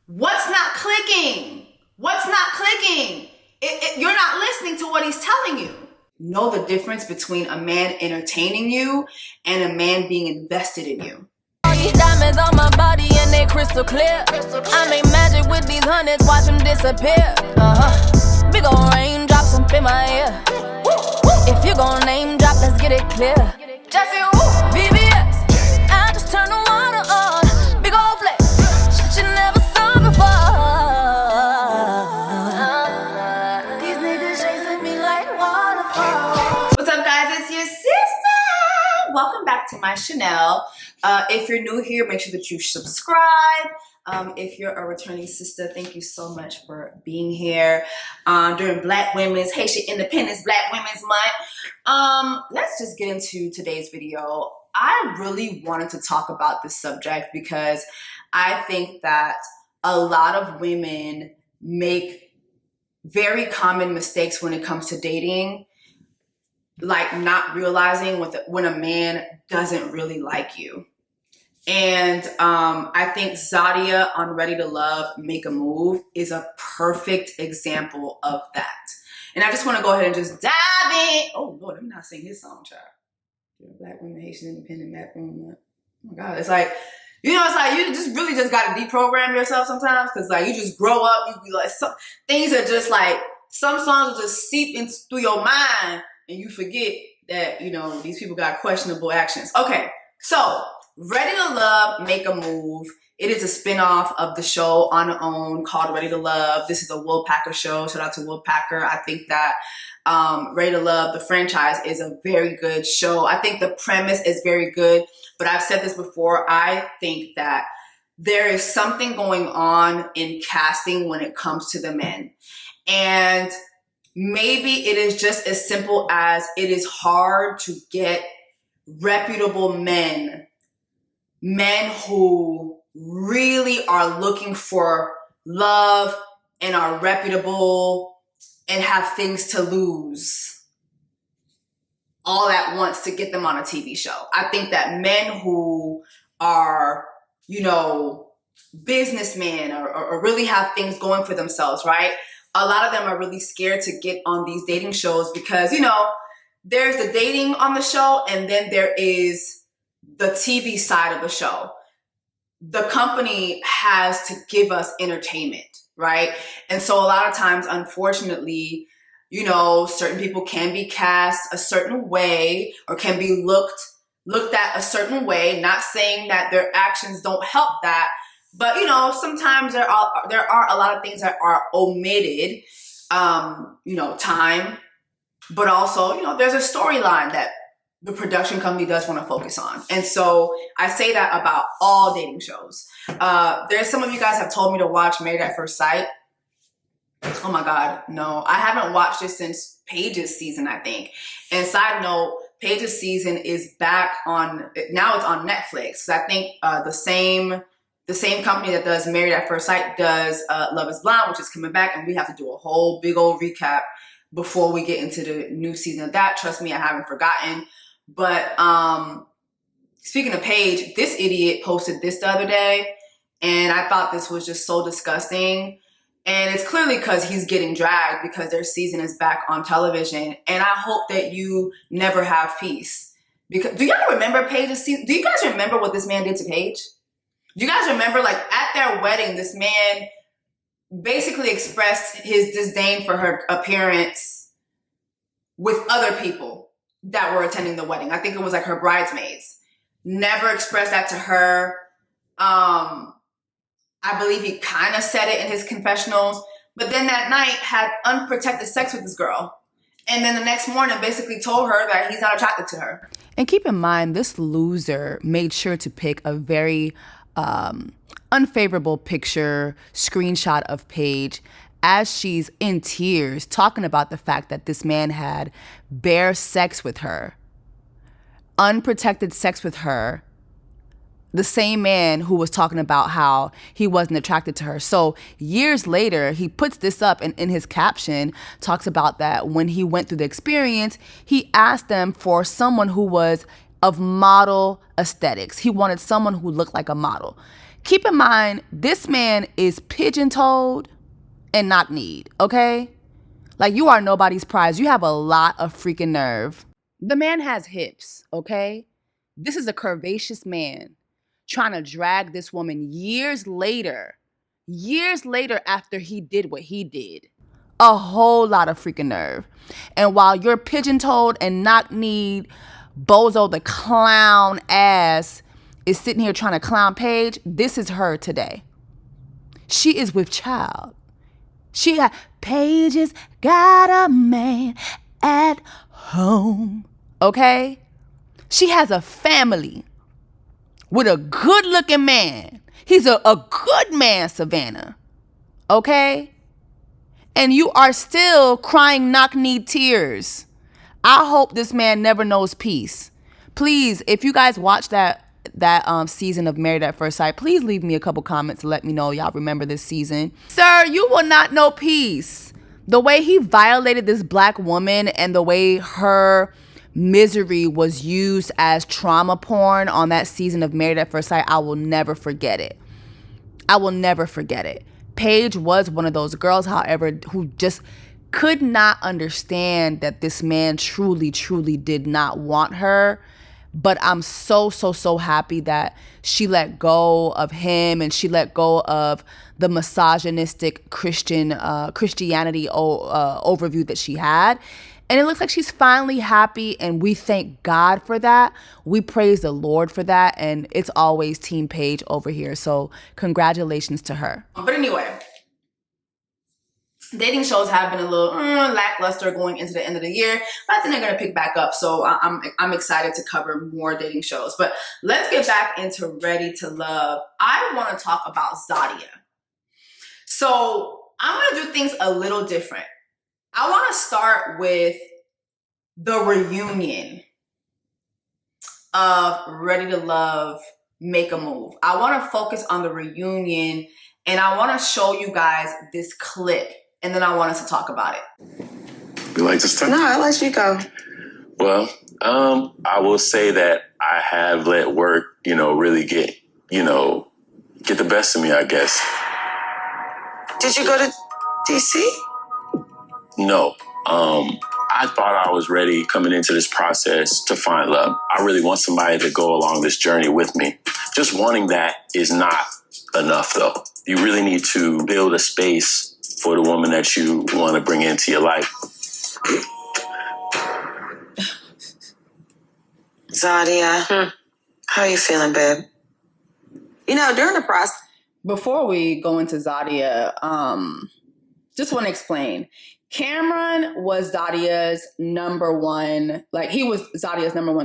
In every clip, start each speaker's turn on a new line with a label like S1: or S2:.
S1: What's not clicking? What's not clicking? You're not listening to what he's telling you. Know the difference between a man entertaining you and a man being invested in you.
S2: All these diamonds on my body and they crystal clear. I make magic with these hundreds, watch them disappear. Big ol' raindrops up in my ear. If you gon' name drop, let's get it clear. Jessie Woo, VVS. I just turn the water on. Big ol' flex. Shit you never saw before. These niggas chasing me like waterfalls.
S1: What's up, guys? It's your sister. Welcome back to my channel. If you're new here, make sure that you subscribe. If you're a returning sister, thank you so much for being here during Black Women's Haitian Independence Black Women's Month. Let's just get into today's video. I really wanted to talk about this subject because I think that a lot of women make very common mistakes when it comes to dating, like not realizing when a man doesn't really like you. And I think Zadia on Ready to Love, Make a Move is a perfect example of that. And I just want to go ahead and just dive in. Oh, Lord, let me not sing his song, child. Black Women, Haitian Independent, Black Women. Oh, my God. It's like, you know, it's like you just really just got to deprogram yourself sometimes because, like, you just grow up. You be like, things are just like, some songs will just seep through your mind and you forget that, you know, these people got questionable actions. Okay, so Ready to Love, Make a Move. It is a spinoff of the show On Her Own called Ready to Love. This is a Will Packer show. Shout out to Will Packer. I think that Ready to Love, the franchise, is a very good show. I think the premise is very good, but I've said this before. I think that there is something going on in casting when it comes to the men. And maybe it is just as simple as it is hard to get reputable men who really are looking for love and are reputable and have things to lose all at once to get them on a TV show. I think that men who are, you know, businessmen or really have things going for themselves, right? A lot of them are really scared to get on these dating shows because, you know, there's the dating on the show and then there is the TV side of the show. The company has to give us entertainment, right? And so a lot of times, unfortunately, you know, certain people can be cast a certain way or can be looked at a certain way, not saying that their actions don't help that, but, you know, sometimes there are a lot of things that are omitted, you know, time, but also, you know, there's a storyline that the production company does want to focus on. And so I say that about all dating shows. There's some of you guys have told me to watch Married at First Sight. Oh my God, no. I haven't watched it since Paige's season, I think. And side note, Paige's season is back on, now it's on Netflix. So I think the same company that does Married at First Sight does Love is Blind, which is coming back. And we have to do a whole big old recap before we get into the new season of that. Trust me, I haven't forgotten. But speaking of Paige, this idiot posted this the other day, and I thought this was just so disgusting. And it's clearly because he's getting dragged because their season is back on television. And I hope that you never have peace. Because do y'all remember Paige's season? Do you guys remember what this man did to Paige? Do you guys remember, like, at their wedding, this man basically expressed his disdain for her appearance with other people that were attending the wedding. I think it was like her bridesmaids. Never expressed that to her. I believe he kind of said it in his confessionals, but then that night had unprotected sex with this girl. And then the next morning basically told her that he's not attracted to her.
S3: And keep in mind, this loser made sure to pick a very unfavorable picture, screenshot of Paige as she's in tears talking about the fact that this man had bare sex with her, unprotected sex with her, the same man who was talking about how he wasn't attracted to her. So years later, he puts this up and in his caption talks about that when he went through the experience, he asked them for someone who was of model aesthetics. He wanted someone who looked like a model. Keep in mind, this man is pigeon-toed and knock-kneed, okay? Like, you are nobody's prize. You have a lot of freaking nerve. The man has hips, okay? This is a curvaceous man trying to drag this woman years later after he did what he did. A whole lot of freaking nerve. And while you're pigeon-toed and knock-kneed, Bozo the clown ass is sitting here trying to clown Paige, this is her today. She is with child. She got Paige's got a man at home. Okay? She has a family with a good-looking man. He's a good man, Savannah. Okay? And you are still crying knock-kneed tears. I hope this man never knows peace. Please, if you guys watch that season of Married at First Sight, please leave me a couple comments to let me know y'all remember this season. Sir, you will not know peace. The way he violated this black woman and the way her misery was used as trauma porn on that season of Married at First Sight, I will never forget it. I will never forget it. Paige was one of those girls, however, who just could not understand that this man truly, truly did not want her. But I'm so happy that she let go of him and she let go of the misogynistic Christianity overview that she had. And it looks like she's finally happy, and we thank God for that. We praise the Lord for that, and it's always Team Paige over here. So congratulations to her.
S1: But anyway, dating shows have been a little lackluster going into the end of the year, but I think they're going to pick back up. So I'm excited to cover more dating shows. But let's get back into Ready to Love. I want to talk about Zadia. So I'm going to do things a little different. I want to start with the reunion of Ready to Love, Make a Move. I want to focus on the reunion, and I want to show you guys this clip, and then I want us to talk about it.
S4: You like this time?
S5: No, I'll let you go.
S4: Well, I will say that I have let work, really get the best of me, I guess.
S5: Did you go to DC?
S4: No. I thought I was ready coming into this process to find love. I really want somebody to go along this journey with me. Just wanting that is not enough, though. You really need to build a space for the woman that you want to bring into your life.
S5: Zadia, how are you feeling, babe? During the process.
S1: Before we go into Zadia, just want to explain. Cameron was Zadia's number one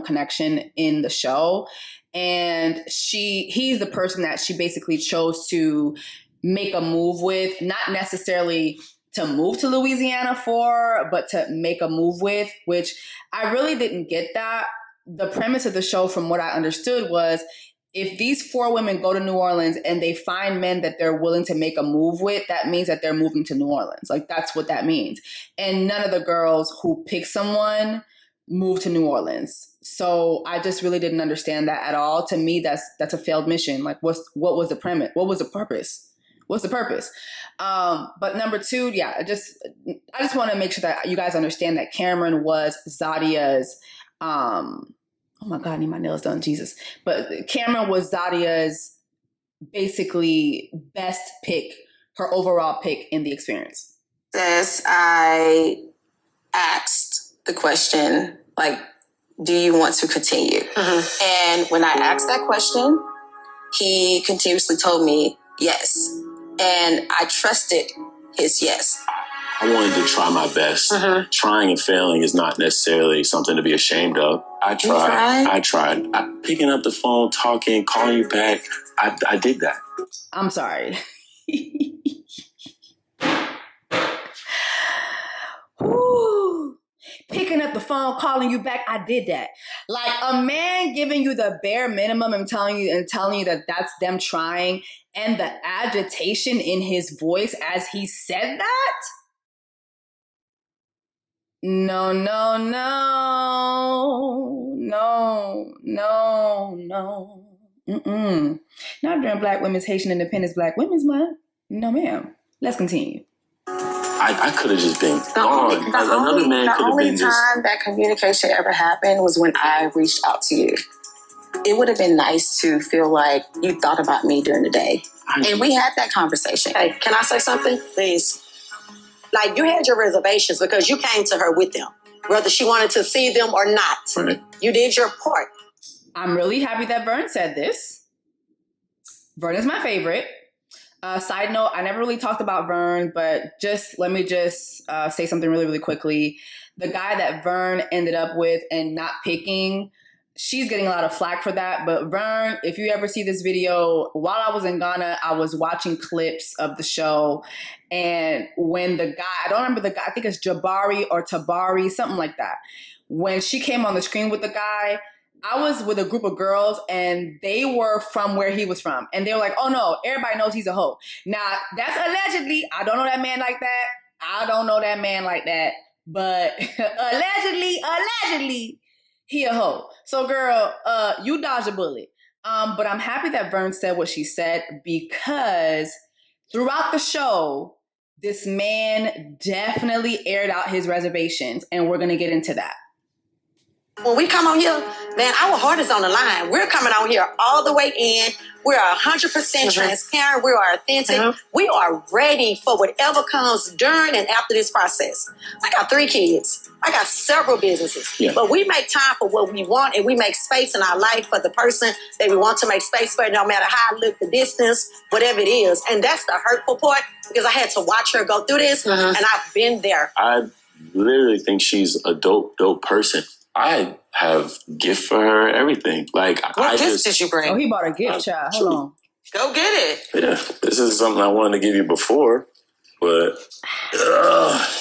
S1: connection in the show. And he's the person that she basically chose to make a move with, not necessarily to move to Louisiana for, but to make a move with, which I really didn't get that. The premise of the show, from what I understood, was if these 4 women go to New Orleans and they find men that they're willing to make a move with, that means that they're moving to New Orleans. Like, that's what that means. And none of the girls who pick someone move to New Orleans. So I just really didn't understand that at all. To me, that's a failed mission. Like, what was the premise? What was the purpose? What's the purpose? But number 2, I just want to make sure that you guys understand that Cameron was Zadia's, oh my God, I need my nails done, Jesus. But Cameron was Zadia's basically best pick, her overall pick in the experience.
S5: As I asked the question, do you want to continue? Mm-hmm. And when I asked that question, he continuously told me yes. And I trusted his yes.
S4: I wanted to try my best. Mm-hmm. Trying and failing is not necessarily something to be ashamed of. I tried. Picking up the phone, talking, calling you back. I did that.
S1: I'm sorry. Woo. Picking up the phone, calling you back. I did that. Like, a man giving you the bare minimum and telling you that that's them trying, and the agitation in his voice as he said that. No.
S3: Not during Black Women's Haitian Independence Black Women's Month. No, ma'am. Let's continue.
S4: I could have just been gone. Another man could have been just...
S5: The only time that communication ever happened was when I reached out to you. It would have been nice to feel like you thought about me during the day. And we had that conversation.
S6: Hey, can I say something, please? Like, you had your reservations because you came to her with them, whether she wanted to see them or not.
S4: Right.
S6: You did your part.
S3: I'm really happy that Vern said this. Vern is my favorite. Side note, I never really talked about Vern, but let me say something really, really quickly. The guy that Vern ended up with and not picking, she's getting a lot of flack for that. But Vern, if you ever see this video, while I was in Ghana, I was watching clips of the show. And when the guy, I don't remember the guy, I think it's Jabari or Tabari, something like that. When she came on the screen with the guy, I was with a group of girls and they were from where he was from. And they were like, oh no, everybody knows he's a hoe. Now, that's allegedly. I don't know that man like that. But allegedly, he a hoe. So girl, you dodged a bullet. But I'm happy that Vern said what she said because throughout the show, this man definitely aired out his reservations. And we're going to get into that.
S6: When we come on here, man, our heart is on the line. We're coming on here all the way in. We are 100% transparent. We are authentic. We are ready for whatever comes during and after this process. I got 3 kids. I got several businesses. Yeah. But we make time for what we want, and we make space in our life for the person that we want to make space for, no matter how I look, the distance, whatever it is. And that's the hurtful part, because I had to watch her go through this, and I've been there.
S4: I literally think she's a dope person. I have gift for her, everything. Like,
S6: what gifts did you bring?
S3: Oh, he bought a gift, child. Hold on.
S6: Go get it.
S4: Yeah, this is something I wanted to give you before, but...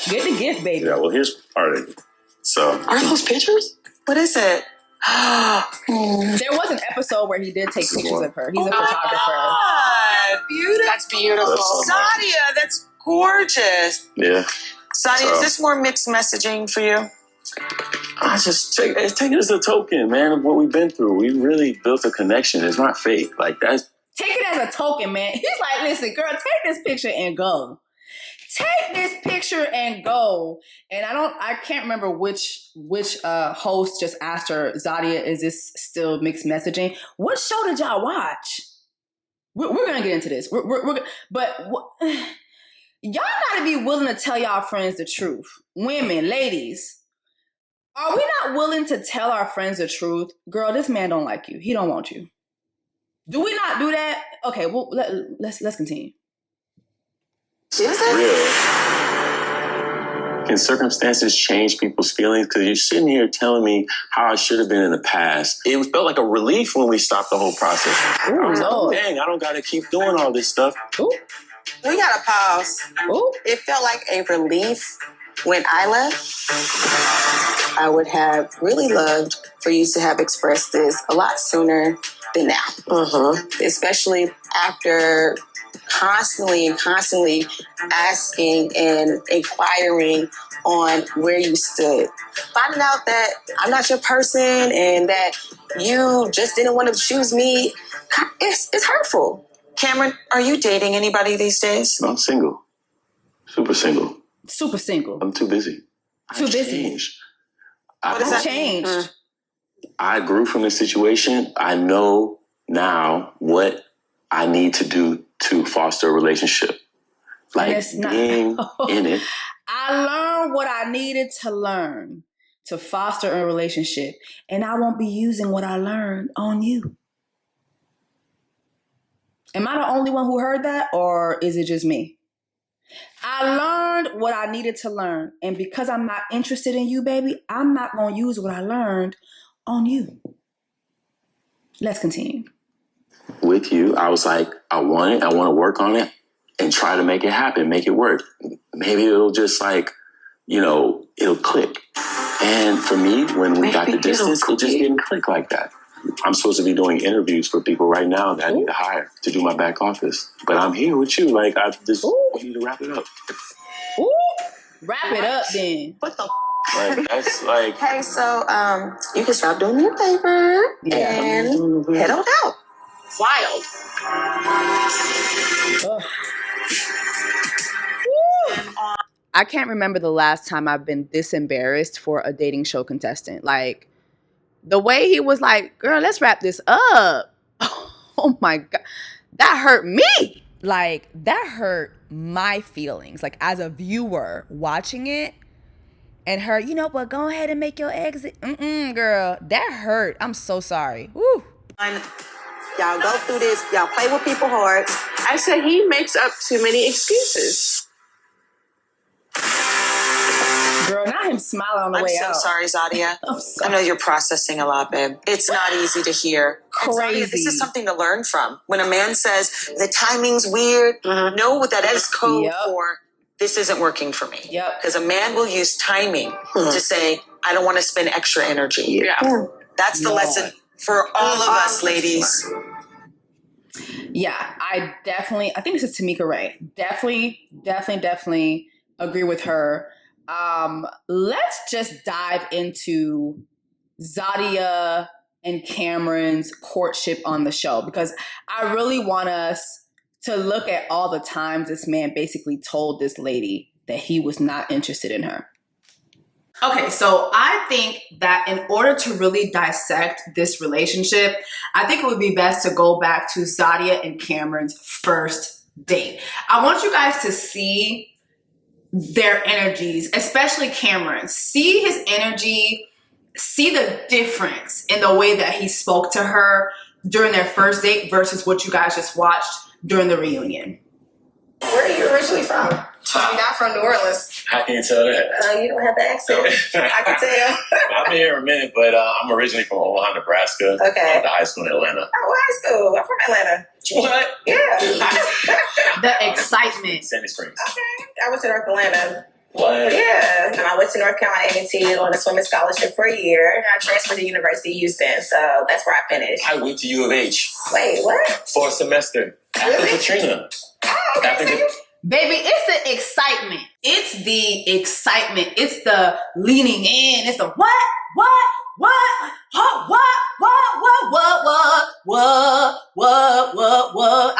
S3: Get the gift, baby.
S4: Yeah, well, here's part of it. So...
S6: Are those pictures? What is it?
S3: There was an episode where he did take pictures of her. He's a photographer.
S6: God, beautiful. That's beautiful.
S7: Zadia, that's gorgeous.
S4: Yeah.
S7: Zadia, is this more mixed messaging for you?
S4: I just take it as a token, man, of what we've been through. We really built a connection. It's not fake. Like, that's...
S3: Take it as a token, man. He's like, listen, girl, take this picture and go. Take this picture and go. And I can't remember which host just asked her, Zadia, is this still mixed messaging? What show did y'all watch? We're gonna get into this. Y'all gotta be willing to tell y'all friends the truth. Women, ladies. Are we not willing to tell our friends the truth? Girl, this man don't like you. He don't want you. Do we not do that? Okay, well, let's continue.
S6: Is it?
S4: Real. Can circumstances change people's feelings? Because you're sitting here telling me how I should have been in the past. It felt like a relief when we stopped the whole process.
S3: Ooh,
S4: I was
S3: Lord.
S4: like, dang, I don't got to keep doing all this stuff.
S3: Ooh.
S6: We gotta pause.
S3: Ooh.
S6: It felt like a relief when I left. I would have really loved for you to have expressed this a lot sooner than now. Especially after constantly asking and inquiring on where you stood. Finding out that I'm not your person and that you just didn't want to choose me, it's hurtful.
S7: Cameron, are you dating anybody these days?
S4: No, I'm single. Super single.
S3: Super single.
S4: I'm too busy.
S3: I've
S4: changed.
S3: I've changed.
S4: I grew from this situation. I know now what I need to do to foster a relationship. Like being in it.
S3: I learned what I needed to learn to foster a relationship. And I won't be using what I learned on you. Am I the only one who heard that? Or is it just me? I learned what I needed to learn. And because I'm not interested in you, baby, I'm not going to use what I learned on you. Let's continue.
S4: With you, I was like, I want to work on it and try to make it happen, make it work. Maybe it'll just it'll click. And for me, when we got the distance, it just didn't click like that. I'm supposed to be doing interviews for people right now that I need to hire to do my back office. But I'm here with you. Like, I just need to wrap it up.
S3: Ooh, wrap it up then.
S6: What the
S4: Like, that's like...
S5: Hey, so you can stop doing me a favor and head on out.
S6: wild.
S3: I can't remember the last time I've been this embarrassed for a dating show contestant. Like, the way he was like, girl, let's wrap this up. Oh my God. That hurt me. Like, that hurt my feelings. Like, as a viewer watching it, and her, you know what, go ahead and make your exit. Girl, that hurt. I'm so sorry. Woo.
S6: Y'all go through this. Y'all play with people's hearts.
S8: I said he makes up too many excuses.
S1: Girl, not him smiling on the way out.
S7: I'm so sorry, Zadia. I know you're processing a lot, babe. It's not easy to hear.
S1: Crazy.
S7: Zadia, this is something to learn from. When a man says the timing's weird, know that is code for this isn't working for me.
S1: Yep.
S7: Because a man will use timing to say, I don't want to spend extra energy.
S8: Yeah.
S7: That's the lesson for all of us, ladies.
S1: Yeah, I think this is Tamika Ray. Definitely agree with her. Let's just dive into Zadia and Cameron's courtship on the show, because I really want us to look at all the times this man basically told this lady that he was not interested in her. Okay, so I think that in order to really dissect this relationship, I think it would be best to go back to Zadia and Cameron's first date. I want you guys to see their energies, especially Cameron. See his energy, see the difference in the way that he spoke to her during their first date versus what you guys just watched during the reunion.
S5: Where are you originally from? You're not from New Orleans.
S4: How can you tell that?
S5: You don't have the accent. I can tell.
S4: I've been here a minute, but I'm originally from Omaha, Nebraska.
S5: Okay.
S4: I went to high school in Atlanta.
S5: Oh, high school. I'm from Atlanta.
S4: What?
S5: Yeah.
S1: The excitement.
S4: Sandy Springs.
S5: Okay. I went to North Atlanta.
S4: What?
S5: Yeah. And I went to North Carolina A&T on a swimming scholarship for a year. And I transferred to University of Houston. So that's where I finished.
S4: I went to U of H.
S5: Wait, what?
S4: For a semester. After
S5: Really?
S4: Katrina.
S5: Oh, okay.
S1: Baby, it's the excitement. It's the excitement. It's the leaning in. It's the what?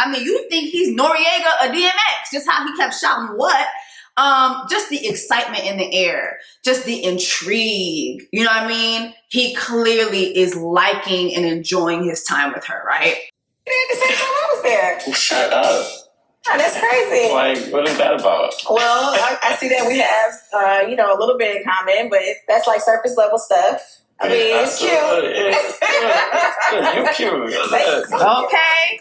S1: I mean, you think he's Noriega or DMX, just how he kept shouting what? Just the excitement in the air, just the intrigue. You know what I mean? He clearly is liking and enjoying his time with her, right?
S5: At the same time I was there.
S4: Shut up.
S5: Oh, that's crazy.
S4: Like, what is that about?
S5: Well, I see that we have, a little bit in common, but that's like surface level stuff. I mean, it's cute.
S4: You're cute.
S1: Okay.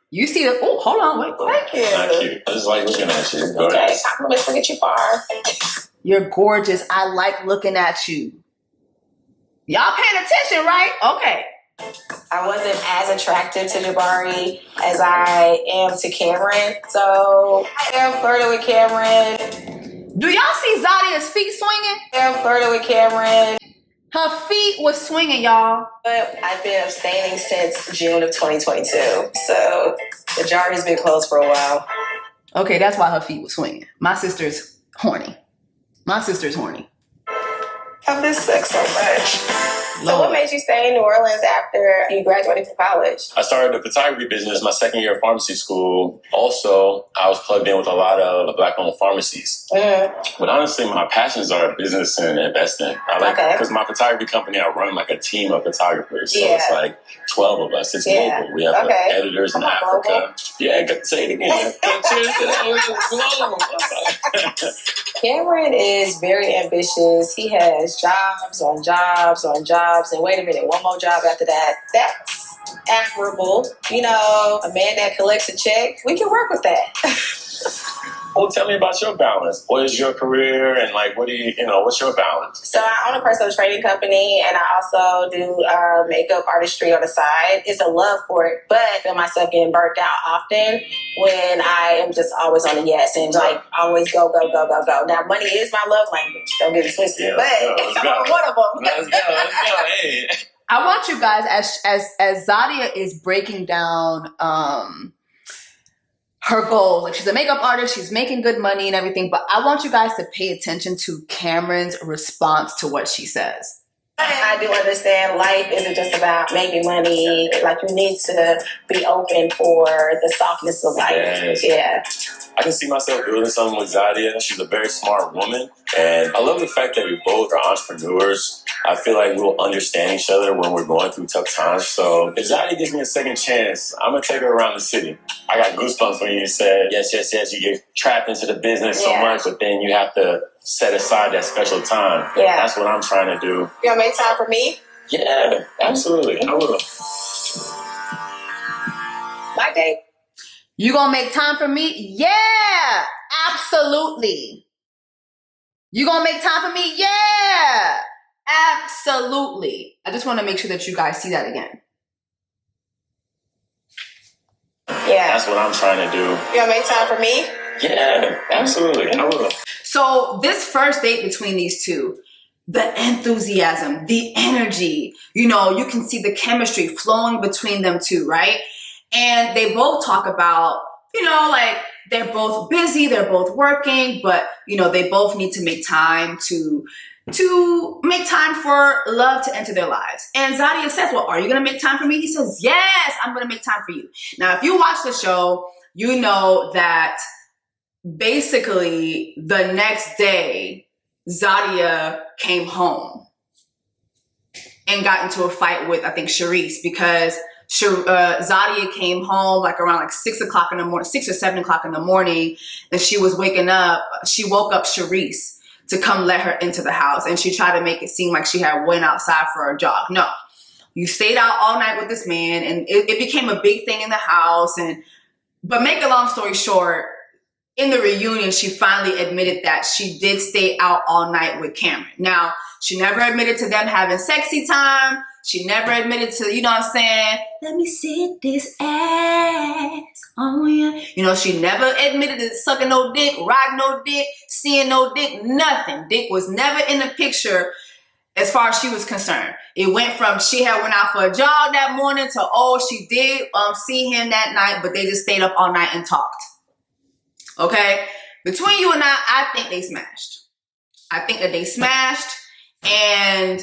S1: You see the, oh, hold on, wait.
S5: Thank you.
S4: Not cute. I just like looking at you.
S5: Okay, compliments will get you far.
S1: You're gorgeous. I like looking at you. Y'all paying attention, right? Okay.
S5: I wasn't as attracted to Jabari as I am to Cameron, so I am flirting with Cameron.
S1: Do y'all see Zadia's feet swinging?
S5: I am flirting with Cameron.
S1: Her feet was swinging, y'all.
S5: But I've been abstaining since June of 2022, so the jar has been closed for a while.
S1: Okay, that's why her feet was swinging. My sister's horny.
S5: I miss sex so much. So
S1: Lord.
S5: what made you stay in New Orleans after you graduated from college?
S4: I started the photography business my second year of pharmacy school. Also, I was plugged in with a lot of Black-owned pharmacies. But honestly, my passions are business and investing. I like, because my photography company, I run like a team of photographers. So it's like 12 of us. It's global. We have editors in Africa. Global. Yeah, say it again.
S5: Cameron is very ambitious. He has jobs on jobs on jobs. And wait a minute, one more job after that. That's admirable. You know, a man that collects a check, we can work with that.
S4: Well, tell me about your balance. What is your career and like, what's your balance?
S5: So I own a personal training company and I also do makeup artistry on the side. It's a love for it, but I feel myself getting burnt out often when I am just always on the yes and like always go. Now, money is my love language. Don't get it twisted, but I'm one of them.
S4: Let's go. Hey.
S1: I want you guys, as Zadia is breaking down her goals, like she's a makeup artist, she's making good money and everything, but I want you guys to pay attention to Cameron's response to what she says.
S6: I do understand life isn't just about making money. Like, you need to be open for the softness of life.
S4: Yes.
S6: Yeah.
S4: I can see myself building something with Zadia. She's a very smart woman. And I love the fact that we both are entrepreneurs. I feel like we'll understand each other when we're going through tough times. So if Zadia gives me a second chance, I'm going to take her around the city. I got goosebumps when you said, yes, yes, yes. You get trapped into the business so much, but then you have to set aside that special time.
S6: Yeah.
S4: That's what I'm trying to do.
S6: You gonna make time for me?
S4: Yeah, absolutely. I will.
S6: My date.
S1: You gonna make time for me? Yeah, absolutely. You gonna make time for me? Yeah, absolutely. I just want to make sure that you guys see that again.
S6: Yeah.
S4: That's what I'm trying to do.
S6: You gonna make time for me?
S4: Yeah, absolutely. I will.
S1: So this first date between these two, the enthusiasm, the energy, you know, you can see the chemistry flowing between them two, right? And they both talk about, you know, like they're both busy, they're both working, but, you know, they both need to make time to make time for love to enter their lives. And Zadia says, well, are you going to make time for me? He says, yes, I'm going to make time for you. Now, if you watch the show, you know that basically the next day, Zadia came home and got into a fight with, I think, Charisse, because Zadia came home like around like 6 o'clock in the morning, 6 or 7 o'clock in the morning, and she was waking up. She woke up Charisse to come let her into the house, and she tried to make it seem like she had went outside for a jog. No, you stayed out all night with this man, and it became a big thing in the house. But make a long story short, in the reunion, she finally admitted that she did stay out all night with Cameron. Now, she never admitted to them having sexy time. She never admitted to, you know what I'm saying? Let me sit this ass on you. You know, she never admitted to sucking no dick, riding no dick, seeing no dick, nothing. Dick was never in the picture as far as she was concerned. It went from she had went out for a jog that morning to, oh, she did see him that night, but they just stayed up all night and talked. Okay? Between you and I think they smashed. I think that they smashed, and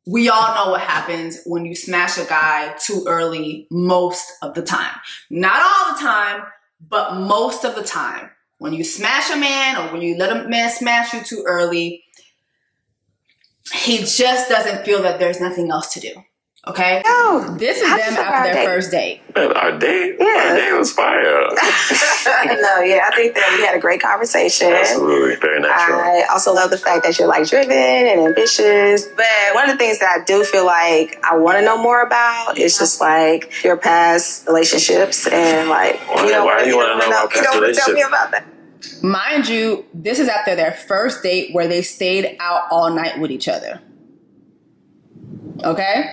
S1: we all know what happens when you smash a guy too early most of the time. Not all the time, but most of the time. When you smash a man or when you let a man smash you too early, he just doesn't feel that there's nothing else to do. Okay?
S6: Oh,
S1: this is them after their first date.
S4: Our date?
S6: Yeah.
S4: Our date was fire.
S6: No, yeah, I think that we had a great conversation.
S4: Absolutely. Very natural.
S6: I also love the fact that you're like driven and ambitious. But one of the things that I do feel like I want to know more about is just like your past relationships and like,
S4: Why do you want to know about past relationships?
S6: Tell me about that.
S1: Mind you, this is after their first date where they stayed out all night with each other. Okay?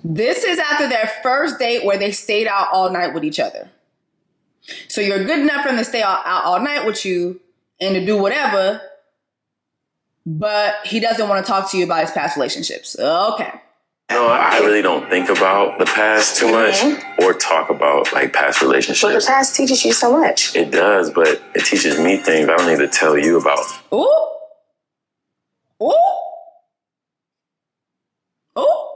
S1: This is after their first date where they stayed out all night with each other. So you're good enough for him to stay out all night with you and to do whatever, but he doesn't want to talk to you about his past relationships. Okay.
S4: No, I really don't think about the past too much or talk about like past relationships.
S6: But the past teaches you so much.
S4: It does, but it teaches me things I don't need to tell you about.
S1: Ooh. Ooh. Ooh.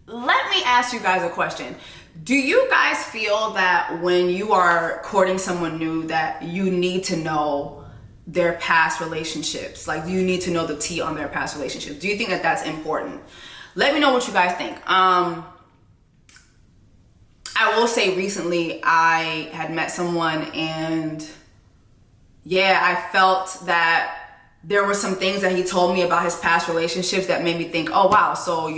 S1: Let me ask you guys a question. Do you guys feel that when you are courting someone new that you need to know their past relationships? Like, you need to know the tea on their past relationships. Do you think that that's important? Let me know what you guys think. I will say recently I had met someone and yeah, I felt that there were some things that he told me about his past relationships that made me think, oh wow, so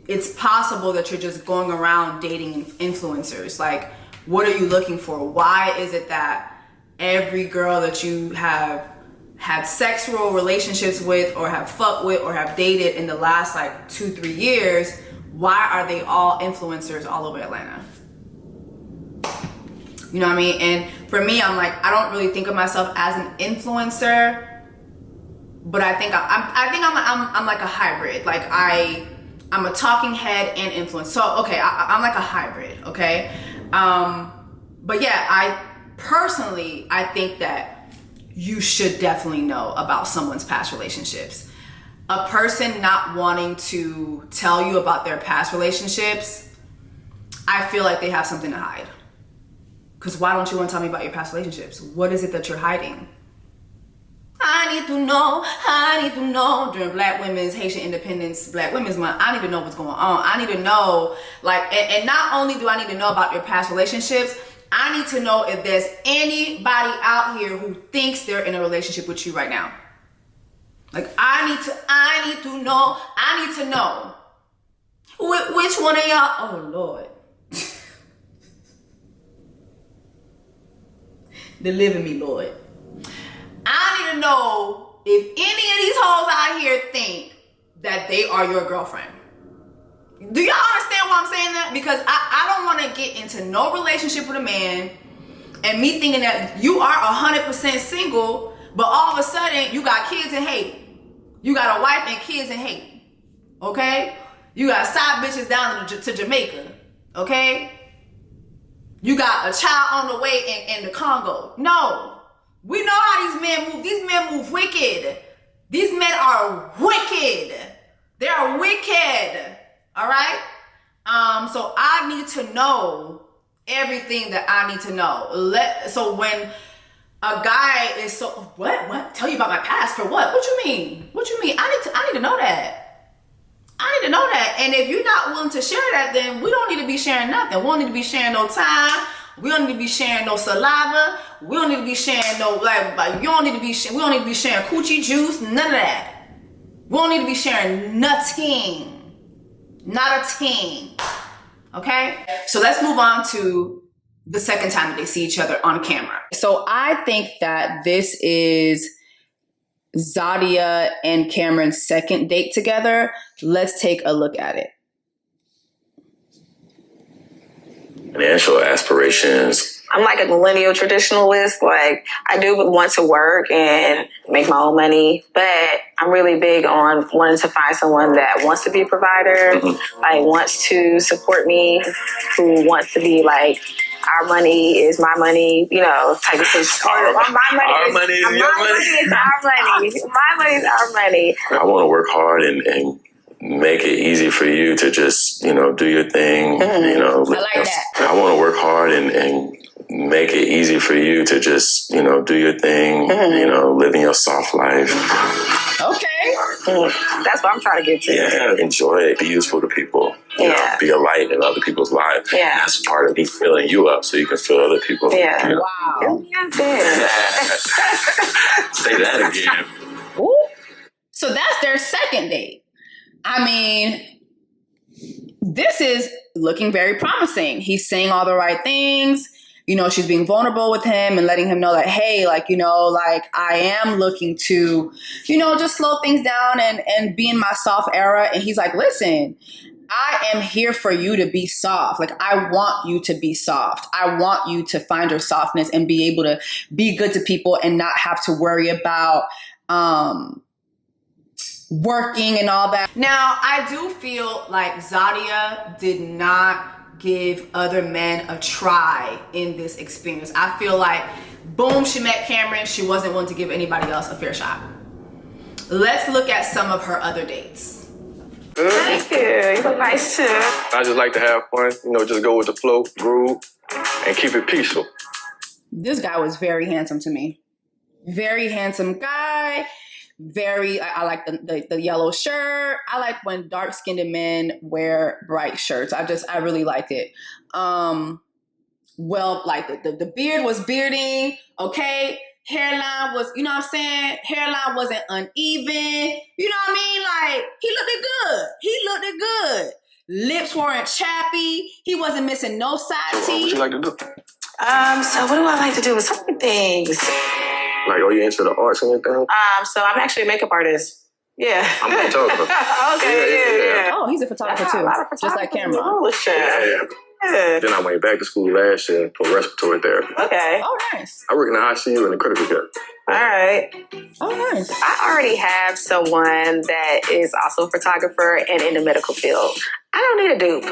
S1: it's possible that you're just going around dating influencers. Like, what are you looking for? Why is it that every girl that you have had sexual relationships with or have fucked with or have dated in the last like 2-3 years, why are they all influencers all over Atlanta? You know what I mean? And for me, I'm like, I don't really think of myself as an influencer, but I think I'm like a hybrid. Like I'm a talking head and influencer. So okay, I'm like a hybrid. Okay, but yeah, I think that you should definitely know about someone's past relationships. A person not wanting to tell you about their past relationships, I feel like they have something to hide. Because why don't you want to tell me about your past relationships? What is it that you're hiding? I need to know. During Black Women's Haitian Independence, Black Women's Month, I need to know what's going on. I need to know, like, and not only do I need to know about your past relationships, I need to know if there's anybody out here who thinks they're in a relationship with you right now. Like, I need to know. Which one of y'all? Oh, Lord. Deliver me, Lord. I need to know if any of these hoes out here think that they are your girlfriend. Do y'all understand why I'm saying that? Because I don't want to get into no relationship with a man and me thinking that you are 100% single, but all of a sudden you got kids in Haiti. You got a wife and kids in Haiti. Okay? You got side bitches down to Jamaica. Okay? You got a child on the way in the Congo. No. We know how these men move. These men move wicked. These men are wicked. They are wicked. All right? So I need to know everything that I need to know. So when a guy is so, what? Tell you about my past for what? What you mean? I need to know that. I need to know that. And if you're not willing to share that, then we don't need to be sharing nothing. We don't need to be sharing no time. We don't need to be sharing no saliva. We don't need to be sharing no, like you don't need to be, we don't need to be sharing coochie juice. None of that. We don't need to be sharing nothing. Not a thing. Okay? So let's move on to the second time that they see each other on camera. So I think that this is Zadia and Cameron's second date together. Let's take a look at it.
S4: Financial aspirations.
S5: I'm like a millennial traditionalist. Like, I do want to work and make my own money, but I'm really big on wanting to find someone that wants to be a provider, like wants to support me, who wants to be like, our money is my money, you know, type of thing. My money is our money.
S4: I want to work hard and make it easy for you to just, do your thing.
S1: I like that.
S4: I want to work hard and make it easy for you to just, do your thing, living your soft life.
S1: Okay.
S5: That's what I'm trying to get to.
S4: Yeah, enjoy it. Be useful to people. You know, be a light in other people's lives.
S5: Yeah.
S4: That's part of me filling you up so you can fill other people.
S5: Yeah.
S4: You know?
S1: Wow.
S4: Say that again.
S1: Ooh. So that's their second date. I mean, this is looking very promising. He's saying all the right things. She's being vulnerable with him and letting him know that, hey, I am looking to, just slow things down and be in my soft era. And he's like, listen, I am here for you to be soft. Like, I want you to be soft. I want you to find your softness and be able to be good to people and not have to worry about, working and all that. Now, I do feel like Zadia did not give other men a try in this experience. I feel like, boom, she met Cameron. She wasn't willing to give anybody else a fair shot. Let's look at some of her other dates.
S5: Thank you. You look nice too.
S9: I just like to have fun, just go with the flow, groove, and keep it peaceful.
S1: This guy was very handsome to me. Very handsome guy. I like the yellow shirt. I like when dark-skinned men wear bright shirts. I really liked it. Well, like the beard was bearding, okay? Hairline was, hairline wasn't uneven. You know what I mean? Like, he looked good. Lips weren't chappy. He wasn't missing no side teeth.
S9: What you like to do?
S5: So what do I like to do with so many things?
S9: Like, are you into the arts and everything?
S5: So I'm actually a makeup artist. Yeah.
S9: I'm a photographer.
S5: Okay, yeah.
S1: Oh, he's a photographer too. Just like Cameron.
S5: Yeah.
S9: Then I went back to school last year for respiratory therapy.
S5: Okay.
S1: Oh, nice.
S9: I work in the ICU and the critical care.
S5: All right.
S1: Oh, nice.
S5: I already have someone that is also a photographer and in the medical field. I don't need a dupe.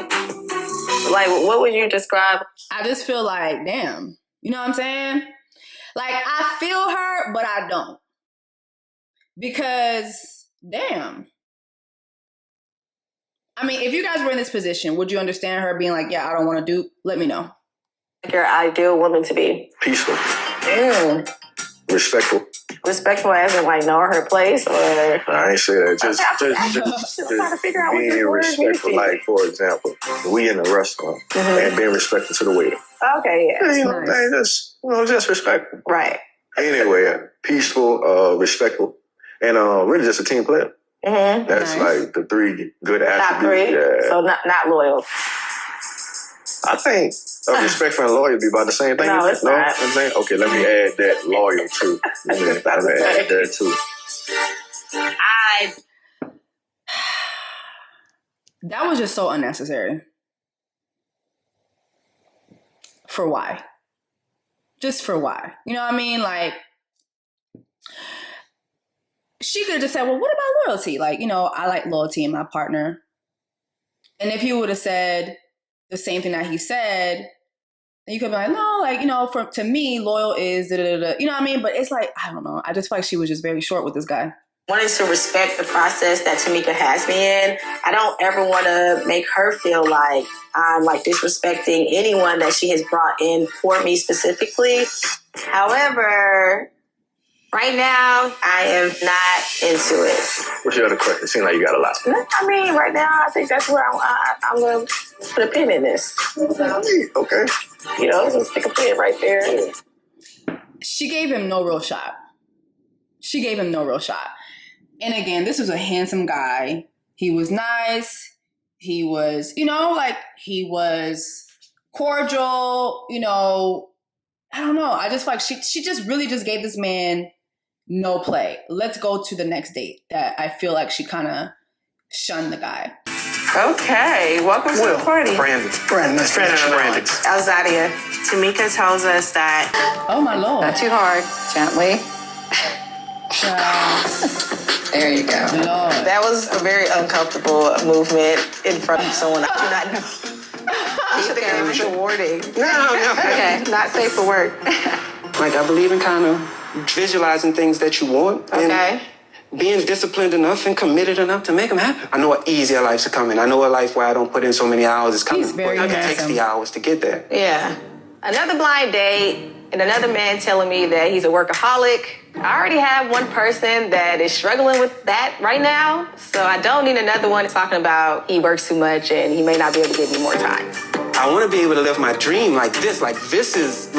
S5: Like, what would you describe?
S1: I just feel like, damn. You know what I'm saying? Like, I feel her, but I don't. Because
S3: Damn. I mean, if you guys were in this position, would you understand her being like, yeah, I don't want to do, let me know.
S6: Your ideal woman to be?
S9: Peaceful. Respectful.
S6: Respectful as in like know her place, or?
S9: I ain't say that. Just
S6: trying to figure out what
S9: being
S6: your word
S9: respectful.
S6: is.
S9: Like, for example, we in a restaurant and being respectful to the waiter.
S6: Okay, yeah.
S9: You know, nice. Just respectful.
S6: Right.
S9: Anyway, peaceful, respectful, and really just a team player.
S6: Mm-hmm.
S9: That's like the 3 good attributes.
S6: Top 3?
S9: Yeah.
S6: So not loyal.
S9: I think respectful and loyal be about the same thing.
S6: No, it's not.
S9: Okay, let me add that loyal too. Let me add that too.
S3: That was just so unnecessary. For why? Just for why? You know what I mean? Like, she could have just said, well, what about loyalty? Like, I like loyalty in my partner. And if he would have said the same thing that he said, then you could be like, no, like, to me, loyal is da-da-da-da. You know what I mean? But it's like, I don't know. I just feel like she was just very short with this guy.
S6: Wanting to respect the process that Tamika has me in. I don't ever want to make her feel like I'm like disrespecting anyone that she has brought in for me specifically. However, right now, I am not into it.
S9: What's your other question? It seems like you got a lot.
S6: I mean, right now, I think that's where I'm going to put a pin in this.
S9: Okay.
S6: Just stick a pin right there.
S3: She gave him no real shot. And again, this was a handsome guy. He was nice. He was, he was cordial, I don't know. I just feel like she just really just gave this man no play. Let's go to the next date. That I feel like she kind of shunned the guy.
S8: Okay, welcome to the party.
S9: Brandon.
S6: Zadia. Tamika tells us that.
S3: Oh my Lord.
S5: Not too hard. Gently. There you go.
S3: Lord.
S6: That was a very uncomfortable movement in front of someone I do not know. I should have given you a warning.
S8: No.
S6: Okay, not safe for work.
S10: Like, I believe in kind of visualizing things that you want.
S6: Okay.
S10: And being disciplined enough and committed enough to make them happen. I know an easier life's coming. I know a life where I don't put in so many hours is coming.
S3: He's very
S10: but it
S3: handsome.
S10: takes the hours to get there.
S6: Yeah. Another blind date and another man telling me that he's a workaholic. I already have one person that is struggling with that right now, so I don't need another one talking about he works too much and he may not be able to give me more time.
S10: I want to be able to live my dream like this. This is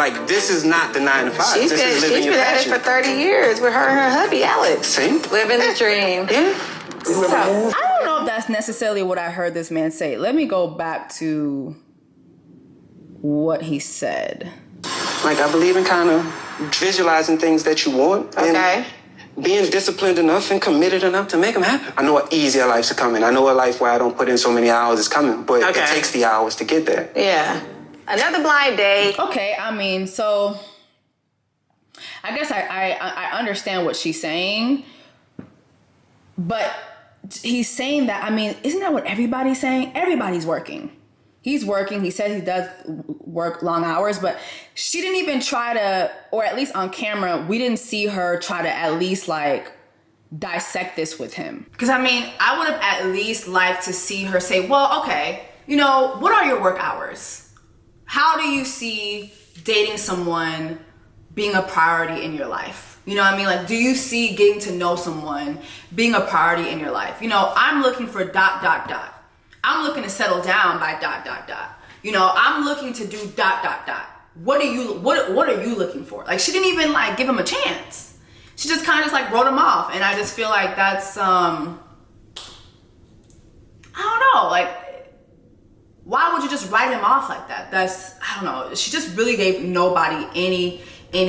S10: not the 9 to 5.
S6: She's been at it for 30 years with her and her hubby, Alex.
S10: See?
S6: Living the dream.
S10: Yeah.
S3: I don't know if that's necessarily what I heard this man say. Let me go back to what he said.
S10: Like, I believe in kind of visualizing things that you want.
S6: Okay.
S10: And being disciplined enough and committed enough to make them happen. I know an easier life's coming. I know a life where I don't put in so many hours is coming, but it takes the hours to get there.
S6: Yeah. Another blind date.
S3: Okay, I mean, so I guess I understand what she's saying, but he's saying that, I mean, isn't that what everybody's saying? Everybody's working. He's working. He says he does work long hours, but she didn't even try to, or at least on camera, we didn't see her try to at least like dissect this with him. Because I mean, I would have at least liked to see her say, well, okay, what are your work hours? How do you see dating someone being a priority in your life? You know what I mean? Like, do you see getting to know someone being a priority in your life? I'm looking for ... I'm looking to settle down by ... I'm looking to do ... What are you looking for? Like, she didn't even like give him a chance. She just kind of just like wrote him off. And I just feel like that's, I don't know. Like, why would you just write him off like that? I don't know. She just really gave nobody any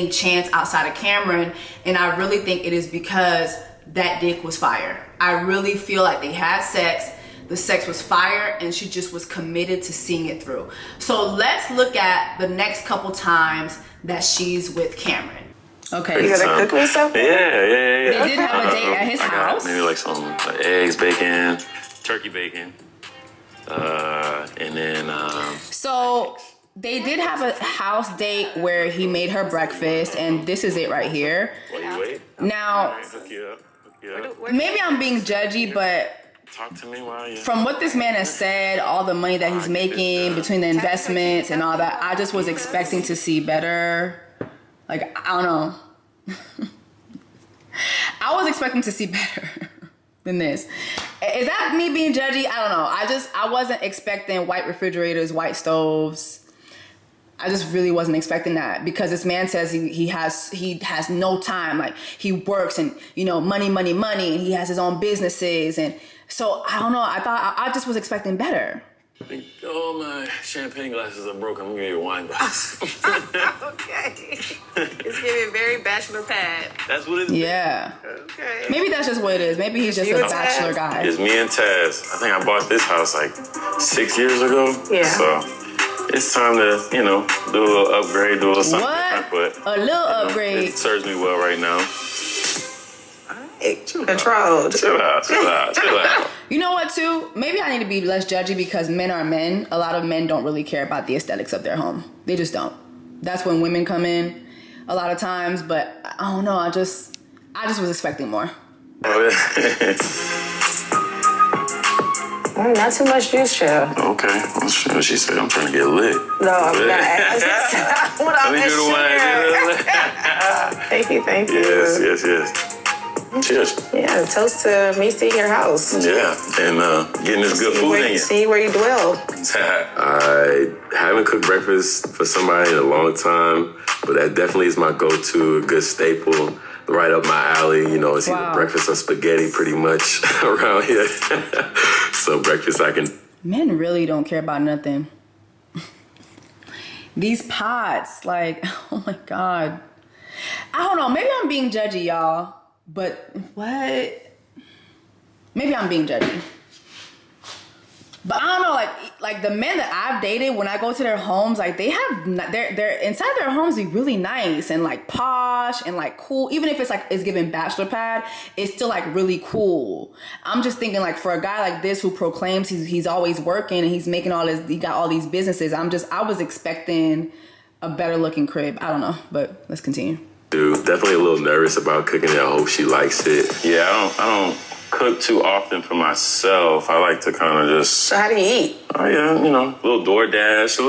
S3: chance outside of Cameron. And I really think it is because that dick was fire. I really feel like they had sex. The sex was fire, and she just was committed to seeing it through. So let's look at the next couple times that she's with Cameron. Okay.
S6: You gonna cook me something?
S4: Yeah.
S3: They did have a date at his house.
S4: Maybe like some eggs, bacon, turkey bacon, and then.
S3: So they did have a house date where he made her breakfast, and this is it right here.
S4: While you wait.
S3: Now,
S4: Hook you up. Yeah.
S3: Maybe I'm being judgy, but
S4: Talk to me while you.
S3: from what this man has said, all the money that he's making between the investments and all that, I just was expecting to see better. Like, I don't know. I was expecting to see better than this. Is that me being judgy? I don't know. I wasn't expecting white refrigerators, white stoves. I just really wasn't expecting that, because this man says he has no time. Like, he works and, money, and he has his own businesses. And so I don't know. I just was expecting better.
S4: Oh, my champagne glasses are broken. I'm gonna give you a wine glass.
S8: Okay. It's giving very bachelor pad.
S4: That's what it is.
S3: Yeah.
S8: Okay.
S3: Maybe that's just what it is. Maybe he's just a bachelor guy.
S4: It's me and Taz. I think I bought this house like 6 years ago.
S8: Yeah.
S4: So it's time to, do a little upgrade, do a little something different. But
S3: a little upgrade.
S4: It serves me well right now.
S8: Controlled.
S4: Chill out.
S3: You know what, too? Maybe I need to be less judgy, because men are men. A lot of men don't really care about the aesthetics of their home. They just don't. That's when women come in a lot of times. But I don't know. I just was expecting more.
S8: Not too much juice, child.
S4: Okay. Well, she said I'm trying to get lit.
S8: No, I'm not. What I'm Thank you.
S4: Yes. Cheers.
S8: Yeah, toast to me seeing your house.
S4: Yeah, and getting this good food in you.
S8: See where you dwell.
S9: I haven't cooked breakfast for somebody in a long time, but that definitely is my go-to, a good staple, right up my alley. It's either breakfast or spaghetti pretty much around here. So breakfast I can...
S3: Men really don't care about nothing. These pots, like, oh my God. I don't know, maybe I'm being judgy, y'all. But what? Maybe I'm being judgy. But I don't know, like the men that I've dated, when I go to their homes, like they're inside their homes be really nice and like posh and like cool. Even if it's giving bachelor pad, it's still like really cool. I'm just thinking, like, for a guy like this who proclaims he's always working and he's making he got all these businesses. I was expecting a better looking crib. I don't know, but let's continue.
S9: Dude, definitely a little nervous about cooking it. I hope she likes it.
S4: Yeah, I don't cook too often for myself. I like to kind of just...
S8: So how do you eat?
S4: Oh, yeah, a little DoorDash, a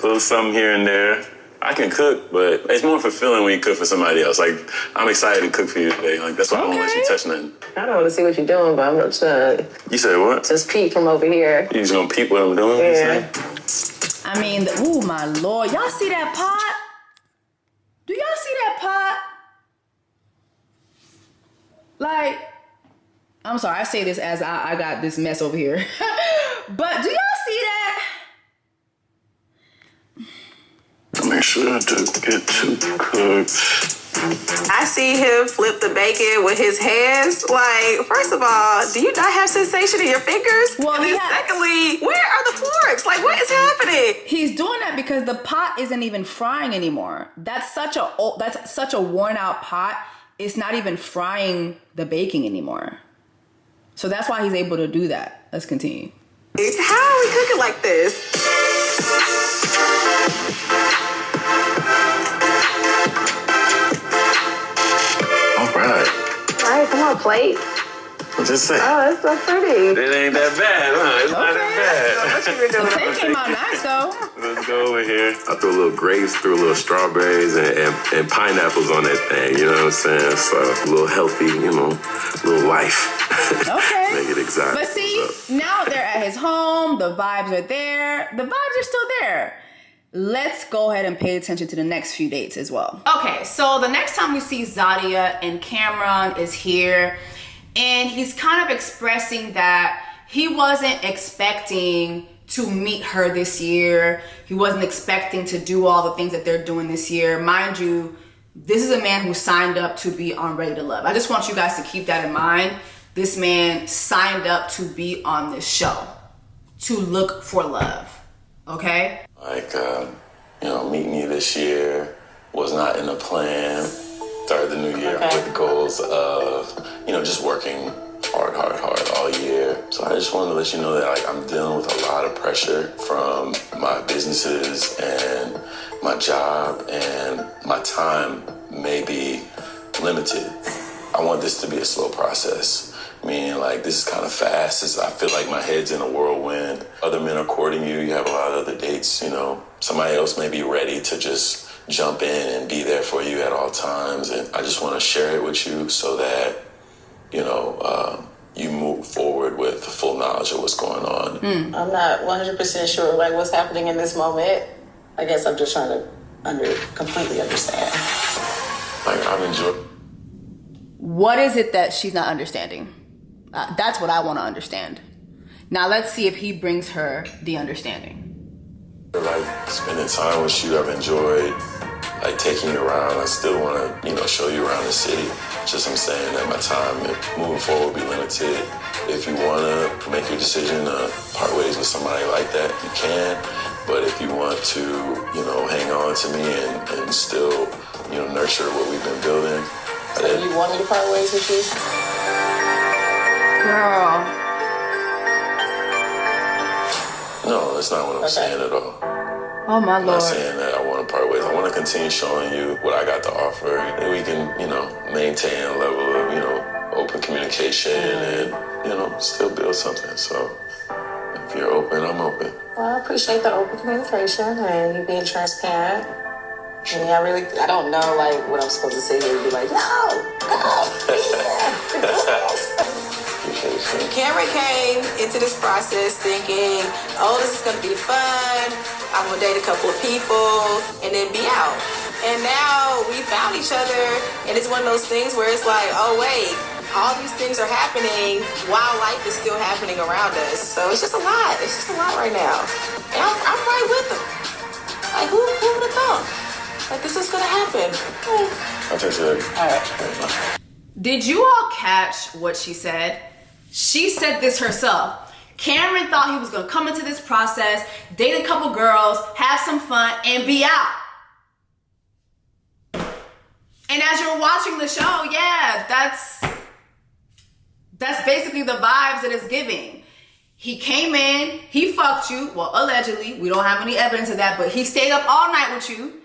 S4: little something here and there. I can cook, but it's more fulfilling when you cook for somebody else. Like, I'm excited to cook for you today. Like, that's why I won't let you touch nothing.
S8: I don't want to see what you're doing, but I'm not trying.
S4: You said what?
S8: Just peek from over here.
S4: You just gonna peep what I'm doing?
S8: Yeah.
S3: I mean, oh my Lord. Y'all see that pot? Do y'all see that pot? Like, I'm sorry, I say this as I got this mess over here. But do y'all see that?
S4: Make sure to get to cook.
S8: I see him flip the bacon with his hands. Like, first of all, do you not have sensation in your fingers?
S3: Well,
S8: secondly, where are the forks? Like, what is happening?
S3: He's doing that because the pot isn't even frying anymore. That's such a worn out pot. It's not even frying the baking anymore. So that's why he's able to do that. Let's continue.
S8: How are we cooking like this? All right, come on, plate.
S4: I'm just saying.
S8: Oh, it's so pretty.
S4: It ain't that bad, huh? It's not that bad.
S8: What you were doing?
S3: The plate came out nice, though.
S4: Let's go over here.
S9: I threw a little grapes, threw a little strawberries and pineapples on that thing, you know what I'm saying? So a little healthy, little life.
S3: Okay.
S9: Make it exotic.
S3: But see, now they're at his home. The vibes are there. The vibes are still there. Let's go ahead and pay attention to the next few dates as well. Okay, so the next time we see Zadia and Cameron is here, and he's kind of expressing that he wasn't expecting to meet her this year. He wasn't expecting to do all the things that they're doing this year. Mind you, this is a man who signed up to be on Ready to Love. I just want you guys to keep that in mind. This man signed up to be on this show, to look for love, okay?
S4: Like, meeting you this year was not in the plan. Started the new year with the goals of, just working hard all year. So I just wanted to let you know that, like, I'm dealing with a lot of pressure from my businesses and my job, and my time may be limited. I
S9: I want this to be a slow process. Meaning, like, this is kind of fast. I feel like my head's in a whirlwind. Other men are courting you. You have a lot of other dates, you know. Somebody else may be ready to just jump in and be there for you at all times. And I just want to share it with you so that, you know, you move forward with full knowledge of what's going on.
S5: I'm not 100% sure, like, what's happening in this moment. I guess I'm just trying to completely understand.
S9: Like, I've enjoyed.
S3: What is it that she's not understanding? That's what I want to understand. Now let's see if he brings her the understanding.
S9: Like, spending time with you, I've enjoyed, like, taking you around. I still want to, you know, show you around the city. Just I'm saying that my time moving forward will be limited. If you want to make your decision to part ways with somebody like that, you can. But if you want to, you know, hang on to me and still, you know, nurture what we've been building.
S5: So you want me to part ways with you?
S3: Girl.
S9: No, that's not what I'm saying at all.
S3: Oh my Lord.
S9: I'm not saying that I want to part ways. I want to continue showing you what I got to offer. And we can, you know, maintain a level of, you know, open communication and, you know, still build something. So if you're open, I'm open.
S5: Well, I appreciate the open communication and you being transparent. I mean, I don't know, like, what I'm supposed to say here and be like, Cameron came into this process thinking, oh, this is going to be fun. I'm going to date a couple of people and then be out. And now we found each other and it's one of those things where it's like, oh, wait, all these things are happening while life is still happening around us. So it's just a lot. It's just a lot right now. And I'm right with them. Like, who would have thought? Like, this is going to happen.
S9: I'll take it.
S5: All right.
S3: Did you all catch what she said? She said this herself. Cameron thought he was going to come into this process, date a couple girls, have some fun, and be out. And as you're watching the show, yeah, that's basically the vibes that it's giving. He came in, he fucked you, well, allegedly. We don't have any evidence of that, but he stayed up all night with you.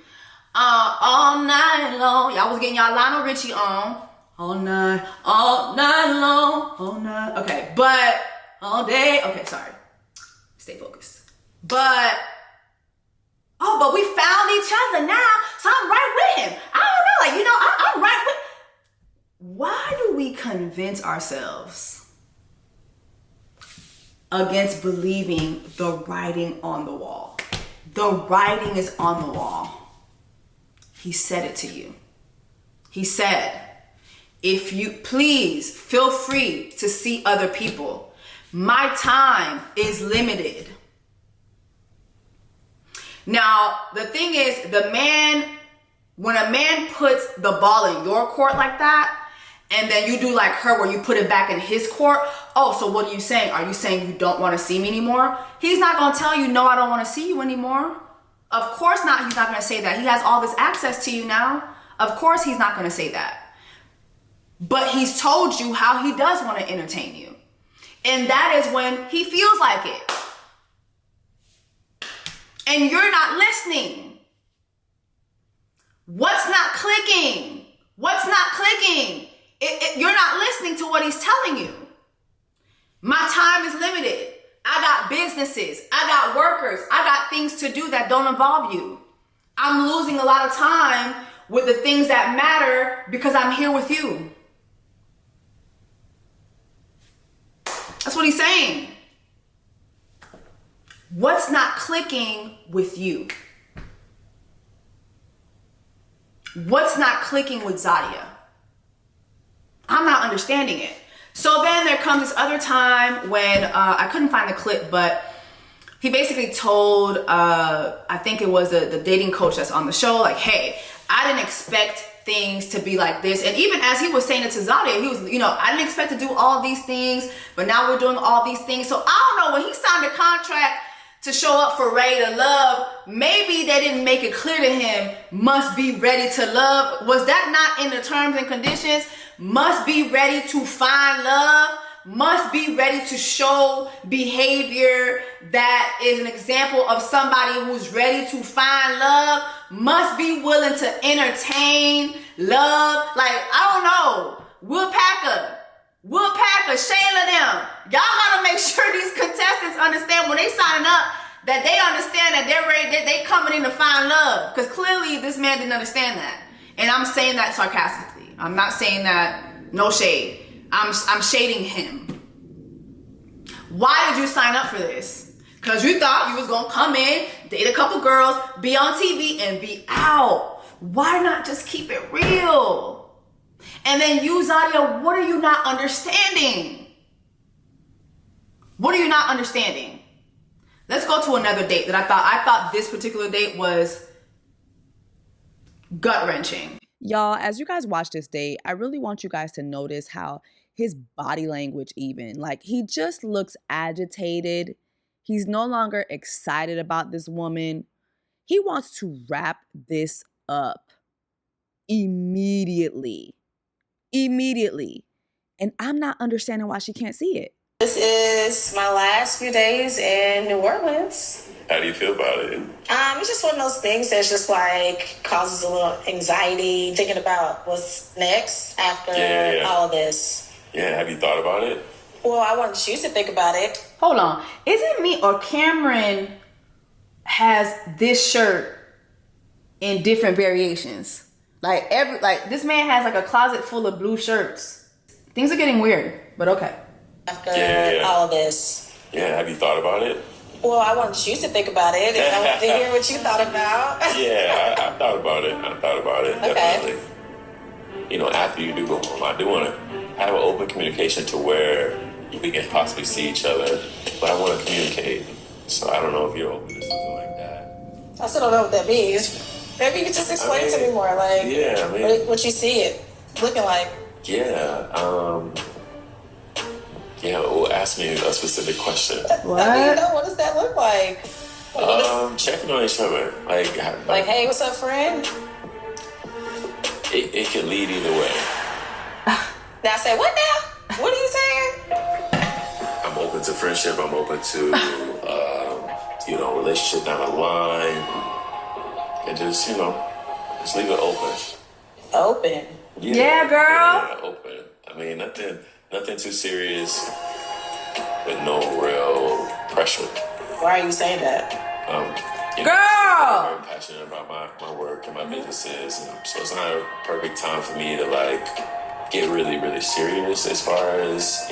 S3: All night long. Y'all was getting y'all Lionel Richie on. All night long, all night. Okay, but all day. Okay, sorry. Stay focused. But we found each other now, so I'm right with him. I don't know, like, you know, I'm right with. Why do we convince ourselves against believing the writing on the wall? The writing is on the wall. He said it to you. He said, if you please feel free to see other people. My time is limited. Now, the thing is, when a man puts the ball in your court like that, and then you do like her where you put it back in his court, oh, so what are you saying? Are you saying you don't want to see me anymore? He's not going to tell you, no, I don't want to see you anymore. Of course not. He's not going to say that. He has all this access to you now. Of course he's not going to say that. But he's told you how he does want to entertain you. And that is when he feels like it. And you're not listening. What's not clicking? What's not clicking? You're not listening to what he's telling you. My time is limited. I got businesses. I got workers. I got things to do that don't involve you. I'm losing a lot of time with the things that matter because I'm here with you. That's what he's saying. What's not clicking with you? What's not clicking with Zadia? I'm not understanding it. So then there comes this other time when I couldn't find the clip, but he basically told, I think it was the dating coach that's on the show, like, hey, I didn't expect things to be like this. And even as he was saying it to Zadia, he was, you know, I didn't expect to do all these things, but now we're doing all these things. So I don't know, when he signed a contract to show up for Ready to Love, maybe they didn't make it clear to him, must be ready to love. Was that not in the terms and conditions? Must be ready to find love, must be ready to show behavior that is an example of somebody who's ready to find love, must be willing to entertain love. Like, I don't know.
S1: Woodpacker, Shayla, them. Y'all gotta make sure these contestants understand when they sign up that they understand that they're ready, that they coming in to find love. Because clearly this man didn't understand that. And I'm saying that sarcastically. I'm not saying that, no shade. I'm shading him. Why did you sign up for this? Because you thought you was gonna come in, date a couple girls, be on TV, and be out. Why not just keep it real? And then you, Zadia, what are you not understanding? What are you not understanding? Let's go to another date that I thought this particular date was gut-wrenching.
S3: Y'all, as you guys watch this date, I really want you guys to notice how his body language even, like, he just looks agitated. He's no longer excited about this woman. He wants to wrap this up immediately. And I'm not understanding why she can't see it.
S5: This is my last few days in New Orleans.
S9: How do you feel about it?
S5: It's just one of those things that's just like causes a little anxiety thinking about what's next after all of this.
S9: Yeah, have you thought about it?
S5: Well, I wanted you to think about it.
S1: Hold on. Is it me or Cameron has this shirt in different variations? Like this man has like a closet full of blue shirts. Things are getting weird, but okay.
S5: After all of this.
S9: Yeah, have you thought about it?
S5: Well, I wanted you to think about it, and I wanted to hear what you thought about.
S9: Yeah, I thought about it.
S5: Okay.
S9: Definitely. You know, after you do go home, I do want to have an open communication to where we can possibly see each other, but I want to communicate. So I don't know if you're open to something like that.
S5: I still don't know what that means. Maybe you could just explain to me more, like what you see it looking like.
S9: Well, ask me a specific question.
S5: What does that look like?
S9: Checking on each other.
S5: Like, hey, what's up, friend?
S9: It can lead either way.
S5: Now say what now? What are you saying?
S9: I'm open to friendship. I'm open to, relationship down the line. And just leave it open.
S5: Open?
S1: Yeah, girl.
S9: Yeah, open. I mean, nothing too serious, but no real pressure.
S5: Why are you saying that?
S1: Girl!
S9: I'm very passionate about my work and my businesses, so it's not a perfect time for me to get really, really serious as far as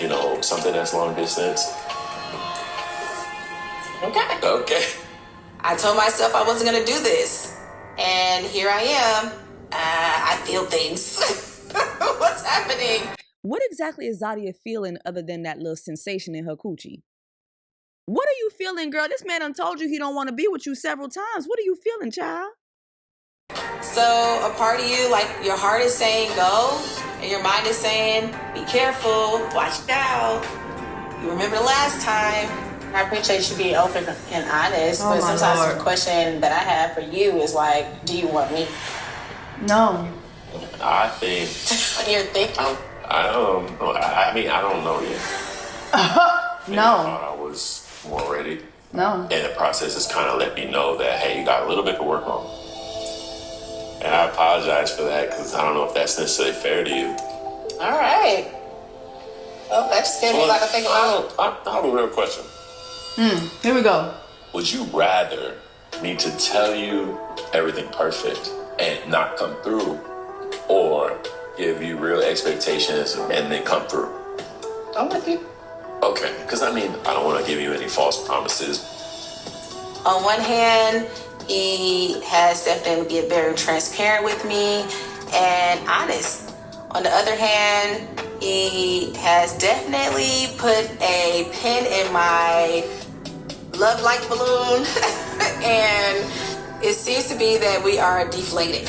S9: something that's long distance. Okay.
S5: I told myself I wasn't gonna do this, and here I am. I feel things. What's happening?
S3: What exactly is Zadia feeling other than that little sensation in her coochie? What are you feeling, girl? This man done told you he don't want to be with you several times. What are you feeling, child?
S5: So a part of you, like your heart is saying go, and your mind is saying be careful, watch it out. You remember the last time. I appreciate you being open and honest, but sometimes the question that I have for you is like, do you want me?
S1: No.
S9: I think.
S5: You're thinking.
S9: I don't know yet.
S1: No.
S9: I thought I was more ready.
S1: No.
S9: And the process has kind of let me know that, hey, you got a little bit to work on. And I apologize for that because I don't know if that's necessarily fair to you.
S5: All right. Well, that just gave me a lot to think about.
S9: I have a real question.
S1: Here we go.
S9: Would you rather me to tell you everything perfect and not come through, or give you real expectations and then come through?
S5: I'm with you.
S9: Okay, because I don't want to give you any false promises.
S5: On one hand, he has definitely been very transparent with me and honest. On the other hand, he has definitely put a pin in my love like balloon, and it seems to be that we are deflating.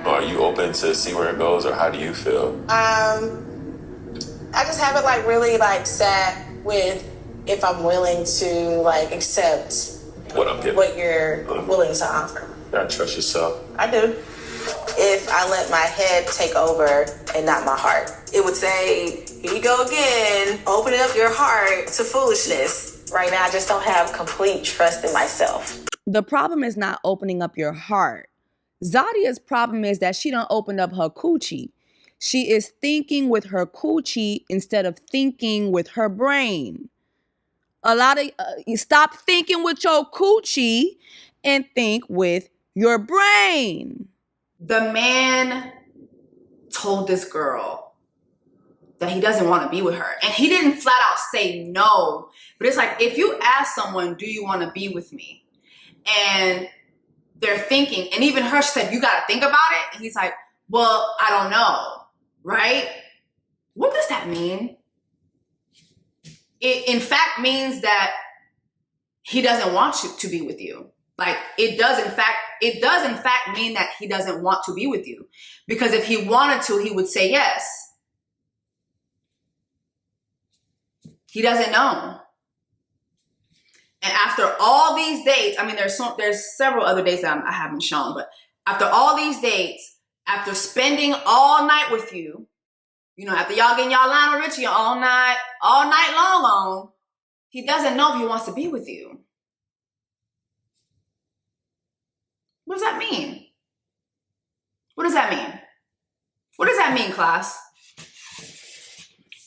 S9: Are you open to see where it goes, or how do you feel?
S5: I just haven't really sat with if I'm willing to accept what you're willing to offer.
S9: You gotta trust yourself.
S5: I do. If I let my head take over and not my heart, it would say, here you go again, opening up your heart to foolishness. Right now, I just don't have complete trust in myself.
S3: The problem is not opening up your heart. Zadia's problem is that she done opened up her coochie. She is thinking with her coochie instead of thinking with her brain. A lot of you stop thinking with your coochie and think with your brain.
S1: The man told this girl that he doesn't want to be with her. And he didn't flat out say no. But it's like, if you ask someone, do you want to be with me? And they're thinking, and even her said, you got to think about it. And he's like, well, I don't know. Right? What does that mean? It in fact means that he doesn't want you to be with you. Like it does in fact mean that he doesn't want to be with you. Because if he wanted to, he would say yes. He doesn't know. And after all these dates, I mean, there's several other dates that I haven't shown, but after all these dates, after spending all night with you, you know, after y'all getting y'all Lionel Richie all night long, he doesn't know if he wants to be with you. What does that mean? What does that mean? What does that mean, class?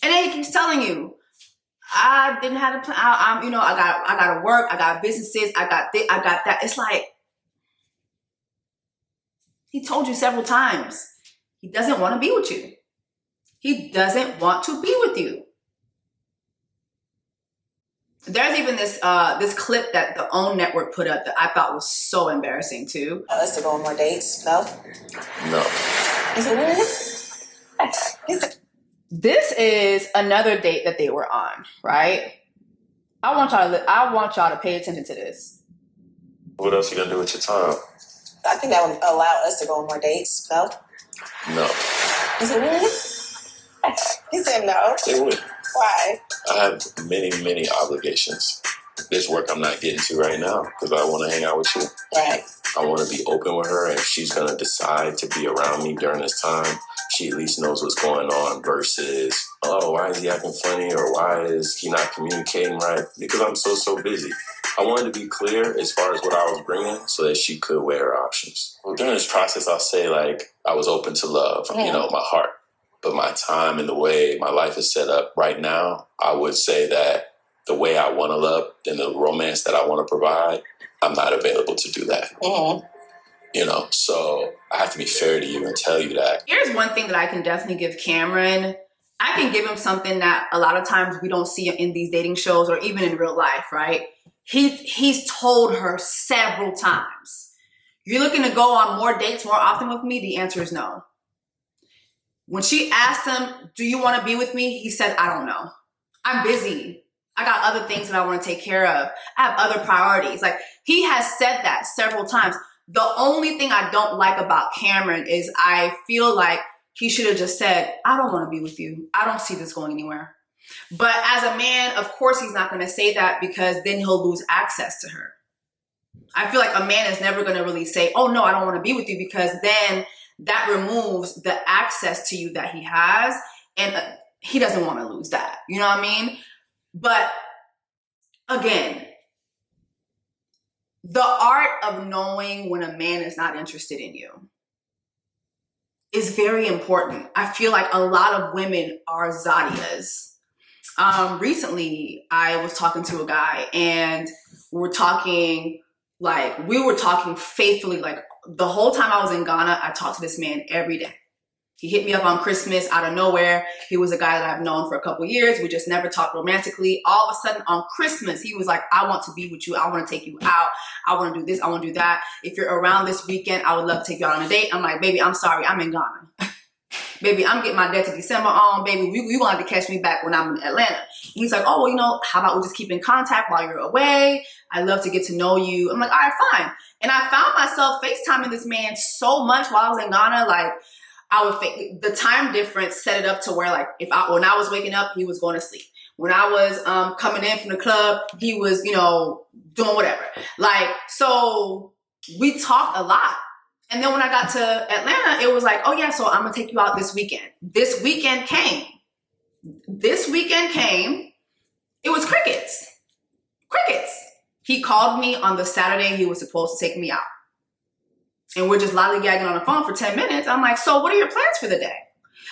S1: And then he keeps telling you, I didn't have a plan. I got to work. I got businesses. I got this. I got that. It's like he told you several times he doesn't want to be with you. He doesn't want to be with you. There's even this clip that the OWN network put up that I thought was so embarrassing too.
S5: Us to go on more dates? No.
S9: No.
S5: Is it weird?
S1: This is another date that they were on, right? I want y'all to pay attention to this.
S9: What else you gonna do with your time?
S5: I think that would allow us to go on more dates. No.
S9: No.
S5: Is it weird? He said no.
S9: It would.
S5: Why?
S9: I have many, many obligations. There's work I'm not getting to right now because I want to hang out with you.
S5: Right.
S9: I want to be open with her, and if she's going to decide to be around me during this time, she at least knows what's going on versus, oh, why is he acting funny or why is he not communicating right? Because I'm so busy. I wanted to be clear as far as what I was bringing so that she could weigh her options. Well, during this process, I'll say, like, I was open to love, you know, my heart. But my time and the way my life is set up right now, I would say that the way I want to love and the romance that I want to provide, I'm not available to do that.
S5: Mm-hmm.
S9: You know, so I have to be fair to you and tell you that.
S1: Here's one thing that I can definitely give Cameron. I can give him something that a lot of times we don't see in these dating shows or even in real life, right? He's told her several times, you're looking to go on more dates more often with me? The answer is no. When she asked him, do you want to be with me? He said, I don't know. I'm busy. I got other things that I want to take care of. I have other priorities. Like, he has said that several times. The only thing I don't like about Cameron is I feel like he should have just said, I don't want to be with you. I don't see this going anywhere. But as a man, of course, he's not going to say that because then he'll lose access to her. I feel like a man is never going to really say, oh, no, I don't want to be with you, because then that removes the access to you that he has. And he doesn't want to lose that. You know what I mean? But again, the art of knowing when a man is not interested in you is very important. I feel like a lot of women are Zadias. Recently, I was talking to a guy and we were talking faithfully. Like, the whole time I was in Ghana, I talked to this man every day. He hit me up on Christmas out of nowhere. He was a guy that I've known for a couple of years. We just never talked romantically. All of a sudden on Christmas, he was like, I want to be with you. I want to take you out. I want to do this. I want to do that. If you're around this weekend, I would love to take you out on a date. I'm like, baby, I'm sorry. I'm in Ghana. Baby, I'm getting my debt to December on. Baby, you going to have to catch me back when I'm in Atlanta. He's like, oh, well, you know, how about we just keep in contact while you're away? I'd love to get to know you. I'm like, all right, fine. And I found myself FaceTiming this man so much while I was in Ghana. Like, the time difference set it up to where, like, when I was waking up, he was going to sleep. When I was coming in from the club, he was, you know, doing whatever. Like, so we talked a lot. And then when I got to Atlanta, it was like, oh yeah, so I'm gonna take you out this weekend. This weekend came. It was crickets. He called me on the Saturday he was supposed to take me out. And we're just lollygagging on the phone for 10 minutes. I'm like, so what are your plans for the day?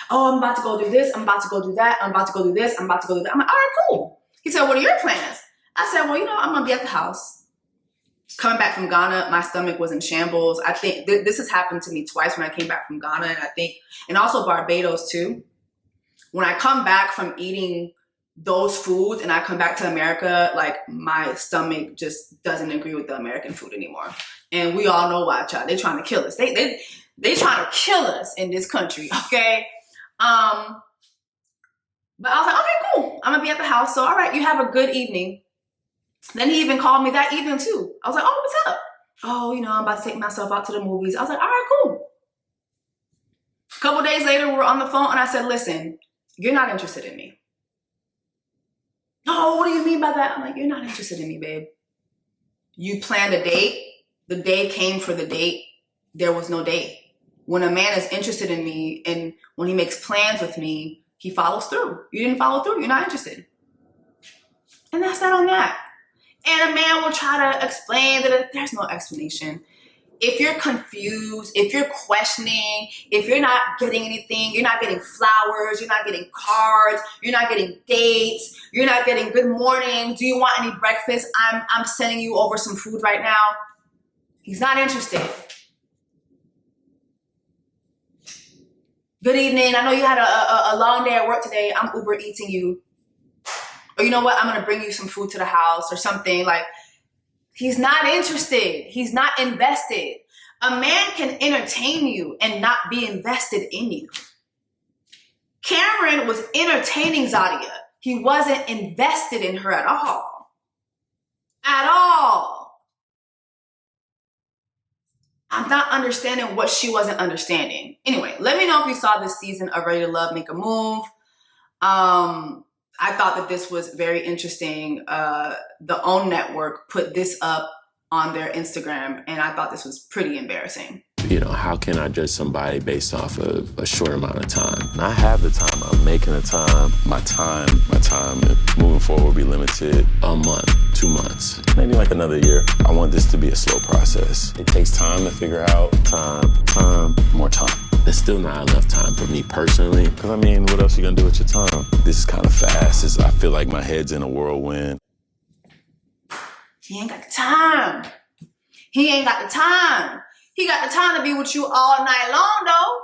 S1: Oh, I'm about to go do this. I'm about to go do that. I'm about to go do this. I'm about to go do that. I'm like, all right, cool. He said, what are your plans? I said, well, I'm going to be at the house. Coming back from Ghana, my stomach was in shambles. I think this has happened to me twice when I came back from Ghana, and also Barbados too. When I come back from eating those foods and I come back to America, like my stomach just doesn't agree with the American food anymore. And we all know why, child. They're trying to kill us. They trying to kill us in this country, okay? But I was like, okay, cool. I'm gonna be at the house. So all right, you have a good evening. Then he even called me that evening too. I was like, oh, what's up? Oh, I'm about to take myself out to the movies. I was like, all right, cool. A couple days later, we're on the phone and I said, listen, you're not interested in me. No, what do you mean by that? I'm like, you're not interested in me, babe. You planned a date. The day came for the date. There was no date. When a man is interested in me and when he makes plans with me, he follows through. You didn't follow through. You're not interested. And that's that on that. And a man will try to explain that there's no explanation. If you're confused, if you're questioning, if you're not getting anything, you're not getting flowers, you're not getting cards, you're not getting dates, you're not getting good morning, do you want any breakfast? I'm sending you over some food right now. He's not interested. Good evening. I know you had a long day at work today. I'm Uber eating you. Or you know what? I'm going to bring you some food to the house or something. Like, he's not interested. He's not invested. A man can entertain you and not be invested in you. Cameron was entertaining Zadia. He wasn't invested in her at all. At all. I'm not understanding what she wasn't understanding. Anyway, let me know if you saw this season of Ready to Love, Make a Move. I thought that this was very interesting. The OWN network put this up on their Instagram, and I thought this was pretty embarrassing.
S9: How can I judge somebody based off of a short amount of time? And I have the time. I'm making the time. My time moving forward will be limited a month, 2 months, maybe like another year. I want this to be a slow process. It takes time to figure out more time. There's still not enough time for me personally. Because, what else are you going to do with your time? This is kind of fast. I feel like my head's in a whirlwind.
S1: He ain't got the time. He ain't got the time. He got the time to be with you all night long, though.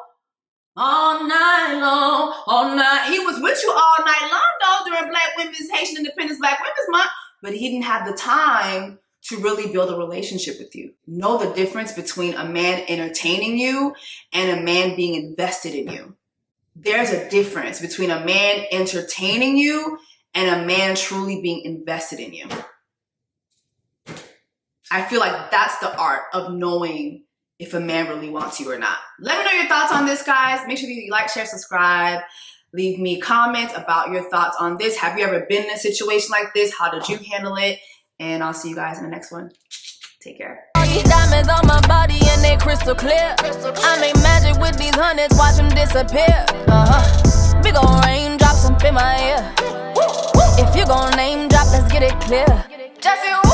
S1: All night long, all night. He was with you all night long, though, during Haitian Independence Black Women's Month. But he didn't have the time to really build a relationship with you. Know the difference between a man entertaining you and a man being invested in you. There's a difference between a man entertaining you and a man truly being invested in you. I feel like that's the art of knowing if a man really wants you or not. Let me know your thoughts on this, guys. Make sure you like, share, subscribe. Leave me comments about your thoughts on this. Have you ever been in a situation like this? How did you handle it? And I'll see you guys in the next one. Take care.
S2: All these diamonds on my body and they crystal clear. I make magic with these hundreds, watch them disappear. Big ol' raindrops up in my ear. If you gon' name drop, let's get it clear. Jessie Woo.